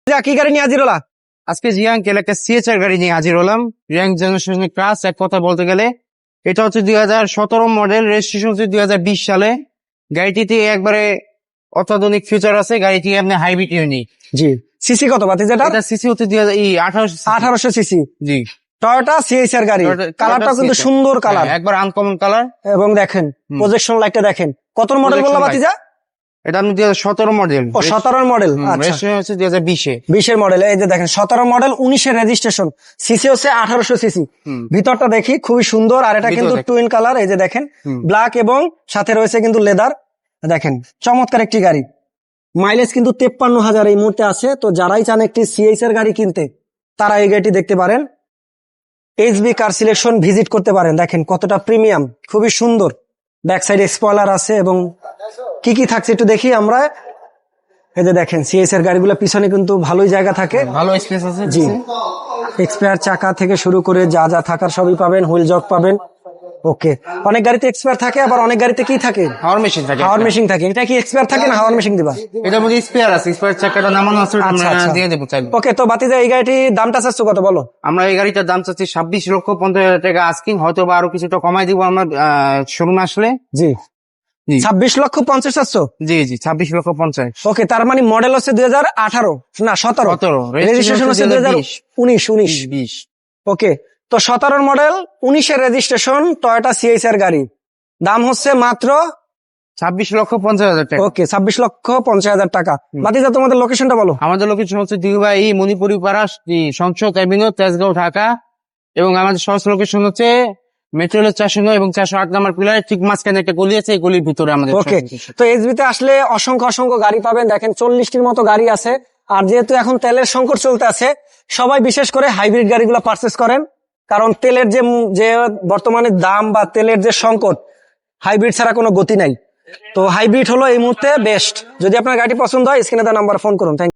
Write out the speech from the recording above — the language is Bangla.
কি গাড়ি নিয়ে হাজির হলা? আজকে জি আঙ্কেল একটা সিএচআর গাড়ি নিয়ে হাজির হলাম। র্যাঙ্ক জেনারেশনের ক্লাস, এক কথা বলতে গেলে এটা হচ্ছে 2017 মডেল, রেজিস্ট্রেশন হচ্ছে 2020 সালে। গাড়িটিতে একবারে অত্যাধুনিক ফিচার আছে। গাড়িটি আপনি হাইব্রিড ইউনিট। জি। সিসি কত বাতি যেটা? এটা সিসি হচ্ছে 1800 সিসি। জি। টয়োটা সিএসআর গাড়ি। কালারটা কিন্তু সুন্দর কালার, একবার আনকমন কালার। এবং দেখেন প্রজেকশন লাইটটা দেখেন। কত মডেল বললা বাতিজা? এটা আপনি 2017 মডেল। ও 17 মডেল। আচ্ছা, রেজিস্ট্রেশন হচ্ছে 2020 এর মডেল। এই যে দেখেন 17 মডেল, 19 এর রেজিস্ট্রেশন, সিসি হচ্ছে 1800 সিসি। ভিতরটা দেখি খুবই সুন্দর। আর এটা কিন্তু টুইন কালার। এই যে দেখেন ব্ল্যাক এবং সাথে রয়েছে কিন্তু লেদার। দেখেন চমৎকার একটি গাড়ি। মাইলেজ কিন্তু 53,000 এই মুহূর্তে আছে। তো যারাই চান একটি সিএসআর গাড়ি কিনতে, তারা এই গাড়িটি দেখতে পারেন। এইচবি কার সিলেকশন ভিজিট করতে পারেন। দেখেন কতটা প্রিমিয়াম, খুবই সুন্দর। ব্যাক সাইড স্পয়লার আছে এবং কি কি থাকছে একটু দেখি আমরা। এই যে দেখেন সিএসআর গাড়িগুলো পিছনে কিন্তু ভালোই জায়গা থাকে, ভালো স্পেস আছে। জি। এক্সপায়ার চাকা থেকে শুরু করে যা যা থাকার সবই পাবেন। হুইল জক পাবেন। ওকে, অনেক গাড়িতে এক্সপায়ার থাকে, আবার অনেক গাড়িতে কি থাকে? হাওয়ার মেশিন থাকে। হাওয়ার মেশিন থাকে। এটা কি এক্সপায়ার থাকে না হাওয়ার মেশিন দিবা? এটার মধ্যে স্পেয়ার আছে, স্পেয়ার চাকাটা নামানো আছে, আমরা দিয়ে দেবো চাইলে। ওকে, তো বাতিজা এই গাড়িটির দামটা চাচ্ছ কত বলো? আমরা এই গাড়িটার দাম চাচ্ছি 26,50,000 টাকা আস্কিং, হয়তো বা আরো কিছুটা কমাই দিব আমরা শোরুমে আসলে। জি, 26,50,000 চাচ্ছ? জি জি, 26,50,000। ওকে, তার মানে মডেল হচ্ছে 2018 না 17, রেজিস্ট্রেশন হচ্ছে 2019। ওকে, তো 17 মডেল 19 এর রেজিস্ট্রেশন টয়োটা সিএসআর গাড়ি, দাম হচ্ছে মাত্র 26,50,000 টাকা। ওকে, 26,50,000 টাকা। বাতিজা তোমাদের লোকেশনটা বলো। আমাদের লোকেশন হচ্ছে দিঘুবাই মণিপুরি পাড়া, সংসদ এভিনিউ, তেজগাঁও, ঢাকা। এবং আমাদের সহজ লোকেশন হচ্ছে মেট্রো রেল 409 এবং 408 নাম্বার পিলার ঠিক মাঝখানে একটা গলি আছে, এই গলির ভিতরে আমাদের। ওকে, তো এসবিতে আসলে অসংখ্য অসংখ্য গাড়ি পাবেন। দেখেন 40টির মতো গাড়ি আছে। আর যেহেতু এখন তেলের সংকট চলতে আছে, সবাই বিশেষ করে হাইব্রিড গাড়িগুলো পারচেস করেন। কারণ তেলের যে বর্তমানে দাম বা তেলের যে সংকট, হাইব্রিড ছাড়া কোনো গতি নাই। তো হাইব্রিড হলো এই মুহূর্তে বেস্ট। যদি আপনার গাড়ি পছন্দ হয়, স্ক্রিনে দেওয়া নাম্বার ফোন করুন। Thank you.